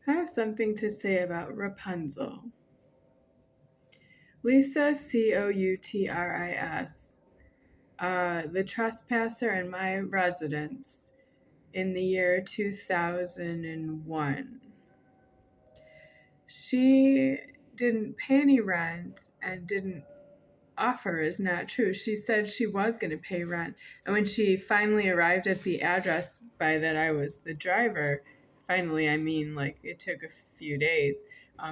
I have something to say about Rapunzel. Lisa Coutris, the trespasser in my residence in the year 2001. She didn't pay any rent and didn't offer is not true. She said she was going to pay rent. And when she finally arrived at the address, by that I was the driver, finally, I mean, like it took a few days,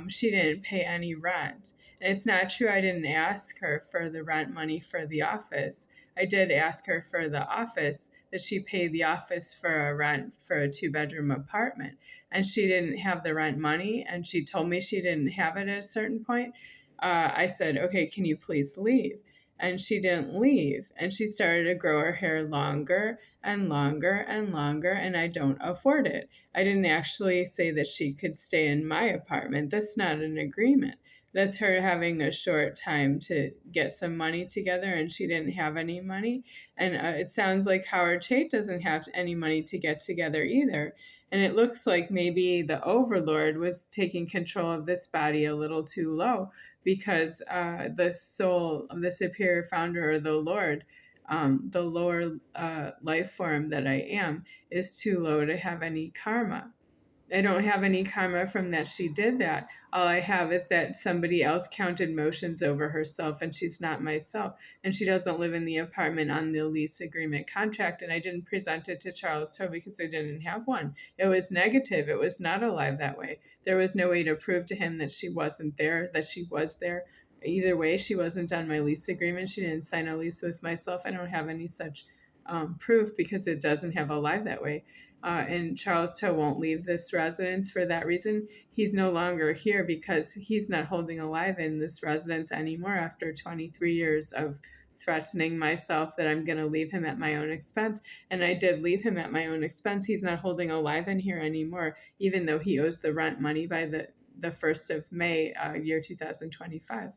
she didn't pay any rent. And it's not true. I didn't ask her for the rent money for the office. I did ask her for the office, that she paid the office for a rent for a 2-bedroom apartment. And she didn't have the rent money. And she told me she didn't have it at a certain point. I said, okay, can you please leave? And she didn't leave. And she started to grow her hair longer and longer and longer, and I don't afford it. I didn't actually say that she could stay in my apartment. That's not an agreement. That's her having a short time to get some money together, and she didn't have any money. And it sounds like Howard Chait doesn't have any money to get together either. And it looks like maybe the overlord was taking control of this body a little too low, because the soul of the superior founder, or the Lord, the lower life form that I am, is too low to have any karma. I don't have any karma from that she did that. All I have is that somebody else counted motions over herself, and she's not myself. And she doesn't live in the apartment on the lease agreement contract. And I didn't present it to Charles Toh because I didn't have one. It was negative. It was not alive that way. There was no way to prove to him that she wasn't there, that she was there. Either way, she wasn't on my lease agreement. She didn't sign a lease with myself. I don't have any such proof because it doesn't have alive that way. And Charles Toh won't leave this residence for that reason. He's no longer here because he's not holding alive in this residence anymore after 23 years of threatening myself that I'm going to leave him at my own expense. And I did leave him at my own expense. He's not holding alive in here anymore, even though he owes the rent money by the 1st of May, year 2025.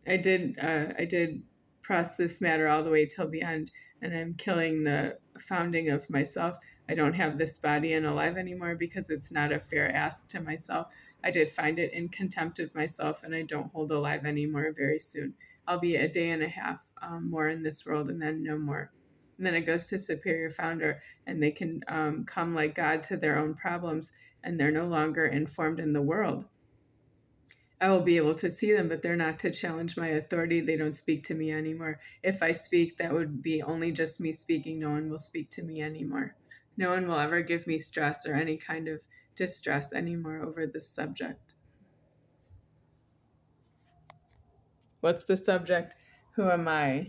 I did press this matter all the way till the end, and I'm killing the founding of myself. I don't have this body alive anymore because it's not a fair ask to myself. I did find it in contempt of myself, and I don't hold alive anymore very soon. I'll be a day and a half more in this world, and then no more. And then it goes to superior founder, and they can come like God to their own problems, and they're no longer informed in the world. I will be able to see them, but they're not to challenge my authority. They don't speak to me anymore. If I speak, that would be only just me speaking. No one will speak to me anymore. No one will ever give me stress or any kind of distress anymore over this subject. What's the subject? Who am I?